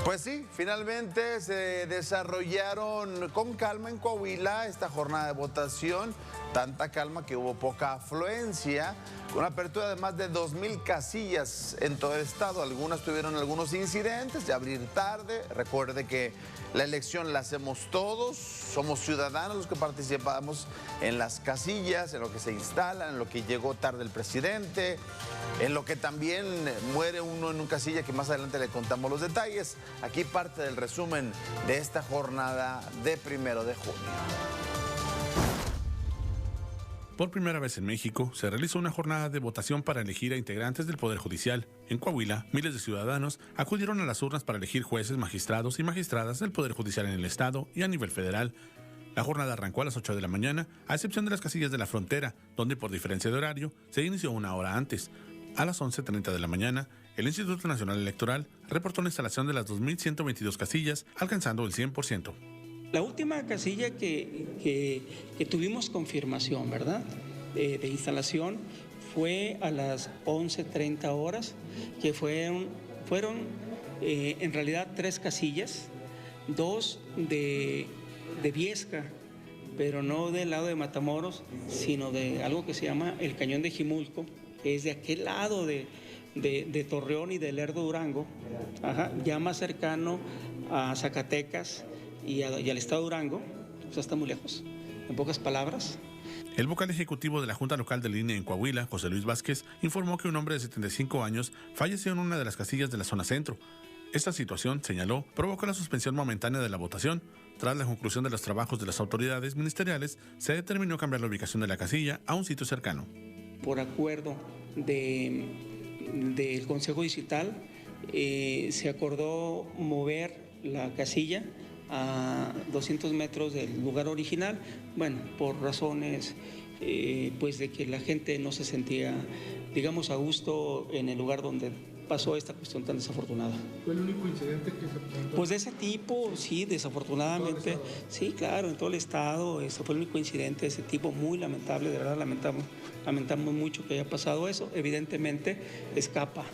Pues sí, finalmente se desarrollaron con calma en Coahuila esta jornada de votación, tanta calma que hubo poca afluencia, con apertura de más de 2,000 casillas en todo el estado. Algunas tuvieron algunos incidentes de abrir tarde. Recuerde que la elección la hacemos todos, somos ciudadanos los que participamos en las casillas, en lo que se instala, en lo que llegó tarde el presidente, en lo que también muere uno en una casilla, que más adelante le contamos los detalles. Aquí parte del resumen de esta jornada de 1 de junio. Por primera vez en México, se realizó una jornada de votación para elegir a integrantes del Poder Judicial. En Coahuila, miles de ciudadanos acudieron a las urnas para elegir jueces, magistrados y magistradas del Poder Judicial en el Estado y a nivel federal. La jornada arrancó a las 8 de la mañana, a excepción de las casillas de la frontera, donde por diferencia de horario se inició una hora antes. A las 11:30 de la mañana, el Instituto Nacional Electoral reportó la instalación de las 2,122 casillas, alcanzando el 100%. La última casilla que tuvimos confirmación, ¿verdad?, de instalación fue a las 11:30 horas, que fueron en realidad 3 casillas, 2 de Viesca, pero no del lado de Matamoros, sino de algo que se llama el Cañón de Jimulco, que es de aquel lado de Torreón y de Lerdo, Durango, ya más cercano a Zacatecas y al estado de Durango. O sea, está muy lejos, en pocas palabras. El vocal ejecutivo de la Junta Local del INE en Coahuila, José Luis Vázquez, informó que un hombre de 75 años falleció en una de las casillas de la zona centro. Esta situación, señaló, provocó la suspensión momentánea de la votación. Tras la conclusión de los trabajos de las autoridades ministeriales, se determinó cambiar la ubicación de la casilla a un sitio cercano. Por acuerdo del Consejo Digital, se acordó mover la casilla a 200 metros del lugar original, bueno, por razones pues de que la gente no se sentía, digamos, a gusto en el lugar donde pasó esta cuestión tan desafortunada. ¿Fue el único incidente que se presentó? Pues de ese tipo, sí, desafortunadamente, sí, claro, en todo el estado. Este fue el único incidente de ese tipo, muy lamentable, de verdad lamentamos mucho que haya pasado eso. Evidentemente escapa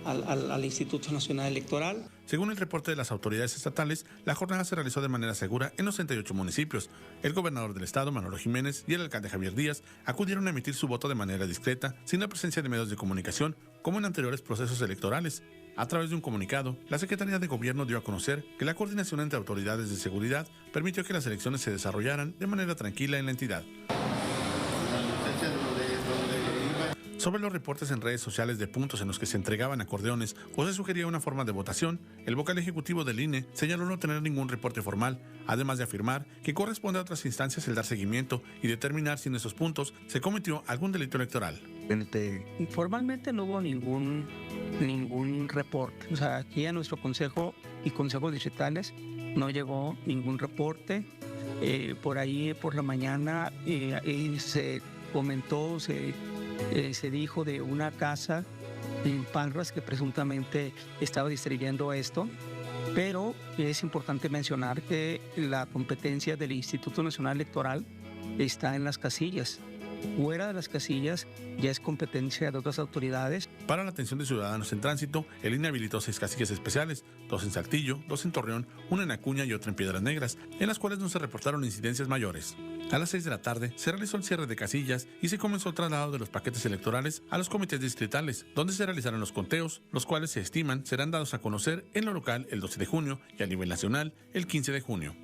al Instituto Nacional Electoral. Según el reporte de las autoridades estatales, la jornada se realizó de manera segura en los 38 municipios. El gobernador del estado, Manolo Jiménez, y el alcalde Javier Díaz acudieron a emitir su voto de manera discreta, sin la presencia de medios de comunicación, como en anteriores procesos electorales. A través de un comunicado, la Secretaría de Gobierno dio a conocer que la coordinación entre autoridades de seguridad permitió que las elecciones se desarrollaran de manera tranquila en la entidad. Sobre los reportes en redes sociales de puntos en los que se entregaban acordeones o se sugería una forma de votación, el vocal ejecutivo del INE señaló no tener ningún reporte formal, además de afirmar que corresponde a otras instancias el dar seguimiento y determinar si en esos puntos se cometió algún delito electoral. Formalmente no hubo ningún reporte. O sea, aquí a nuestro consejo y consejos digitales no llegó ningún reporte. Por ahí por la mañana se comentó, se dijo de una casa en Parras que presuntamente estaba distribuyendo esto, pero es importante mencionar que la competencia del Instituto Nacional Electoral está en las casillas. Fuera de las casillas ya es competencia de otras autoridades. Para la atención de ciudadanos en tránsito, el INE habilitó 6 casillas especiales, 2 en Saltillo, 2 en Torreón, 1 en Acuña y otra en Piedras Negras, en las cuales no se reportaron incidencias mayores. A las 6 de la tarde se realizó el cierre de casillas y se comenzó el traslado de los paquetes electorales a los comités distritales, donde se realizaron los conteos, los cuales se estiman serán dados a conocer en lo local el 12 de junio y a nivel nacional el 15 de junio.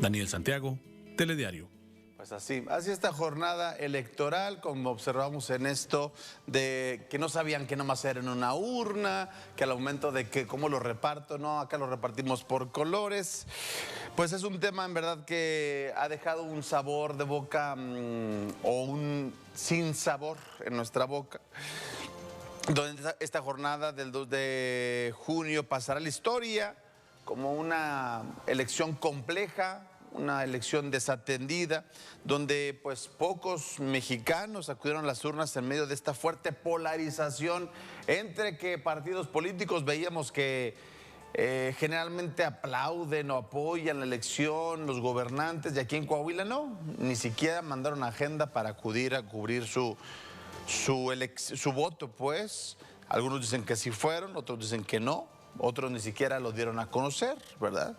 Daniel Santiago, Telediario. Pues así esta jornada electoral, como observamos en esto, de que no sabían que nomás era en una urna, que al aumento de que cómo lo reparto, no, acá lo repartimos por colores. Pues es un tema en verdad que ha dejado un sabor de boca o un sin sabor en nuestra boca. Donde esta jornada del 2 de junio pasará a la historia como una elección compleja, una elección desatendida, donde pues pocos mexicanos acudieron a las urnas en medio de esta fuerte polarización entre que partidos políticos veíamos que generalmente aplauden o apoyan la elección, los gobernantes, y aquí en Coahuila no, ni siquiera mandaron agenda para acudir a cubrir su voto, pues. Algunos dicen que sí fueron, otros dicen que no. otros ni siquiera lo dieron a conocer, ¿verdad?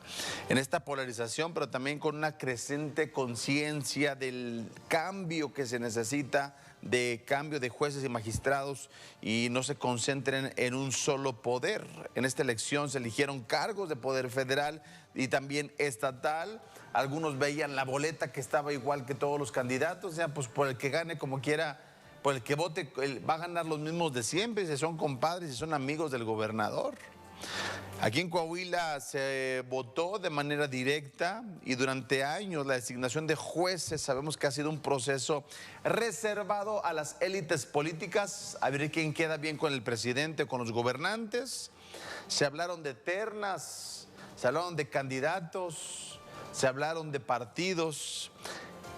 En esta polarización, pero también con una creciente conciencia del cambio que se necesita, de cambio de jueces y magistrados, y no se concentren en un solo poder. En esta elección se eligieron cargos de poder federal y también estatal. Algunos veían la boleta que estaba igual que todos los candidatos, o sea, pues por el que gane como quiera, por el que vote, va a ganar los mismos de siempre, si son compadres, si son amigos del gobernador. Aquí en Coahuila se votó de manera directa y durante años la designación de jueces sabemos que ha sido un proceso reservado a las élites políticas, a ver quién queda bien con el presidente o con los gobernantes. Se hablaron de ternas, se hablaron de candidatos, se hablaron de partidos.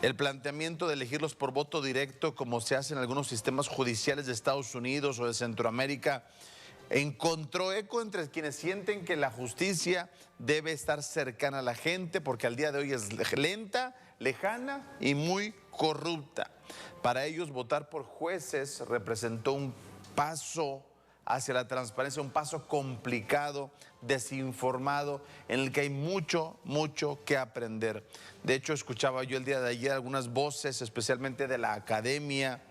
El planteamiento de elegirlos por voto directo, como se hace en algunos sistemas judiciales de Estados Unidos o de Centroamérica, encontró eco entre quienes sienten que la justicia debe estar cercana a la gente, porque al día de hoy es lenta, lejana y muy corrupta. Para ellos, votar por jueces representó un paso hacia la transparencia, un paso complicado, desinformado, en el que hay mucho que aprender. De hecho, escuchaba yo el día de ayer algunas voces, especialmente de la academia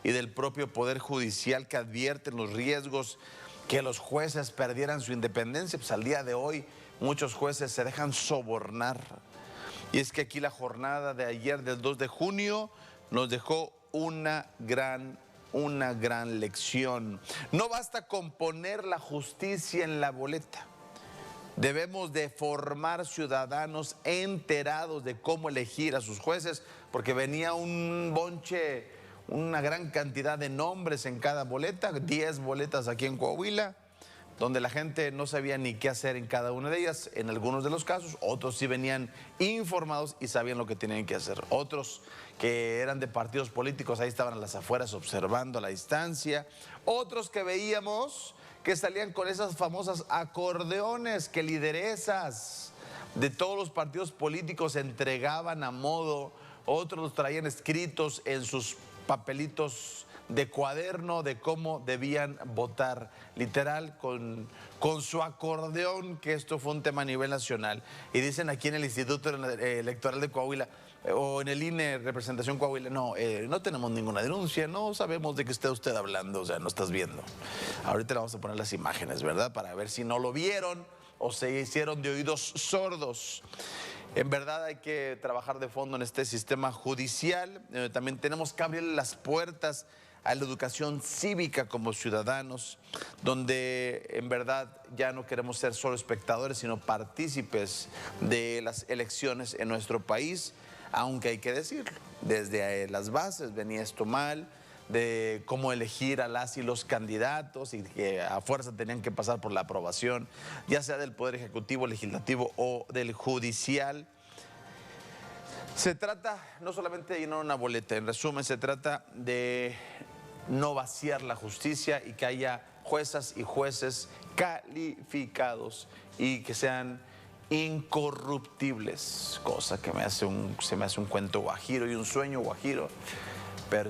y del propio Poder Judicial, que advierten los riesgos que los jueces perdieran su independencia. Pues al día de hoy muchos jueces se dejan sobornar. Y es que aquí la jornada de ayer, del 2 de junio, nos dejó una gran lección. No basta con poner la justicia en la boleta. Debemos de formar ciudadanos enterados de cómo elegir a sus jueces, porque venía un bonche, una gran cantidad de nombres en cada boleta, 10 boletas aquí en Coahuila, donde la gente no sabía ni qué hacer en cada una de ellas. En algunos de los casos, otros sí venían informados y sabían lo que tenían que hacer. Otros que eran de partidos políticos, ahí estaban a las afueras observando a la distancia. Otros que veíamos que salían con esas famosas acordeones que lideresas de todos los partidos políticos entregaban a modo. Otros los traían escritos en sus papelitos de cuaderno de cómo debían votar, literal, con su acordeón, que esto fue un tema a nivel nacional. Y dicen aquí en el Instituto Electoral de Coahuila, o en el INE Representación Coahuila, no, no tenemos ninguna denuncia, no sabemos de qué esté usted hablando, o sea, no estás viendo. Ahorita le vamos a poner las imágenes, ¿verdad? Para ver si no lo vieron o se hicieron de oídos sordos. En verdad hay que trabajar de fondo en este sistema judicial. También tenemos que abrir las puertas a la educación cívica como ciudadanos, donde en verdad ya no queremos ser solo espectadores, sino partícipes de las elecciones en nuestro país, aunque hay que decirlo, desde las bases venía esto mal, de cómo elegir a las y los candidatos y que a fuerza tenían que pasar por la aprobación, ya sea del Poder Ejecutivo, Legislativo o del Judicial. Se trata no solamente de llenar una boleta, en resumen, se trata de no vaciar la justicia y que haya juezas y jueces calificados y que sean incorruptibles, cosa que se me hace un cuento guajiro y un sueño guajiro.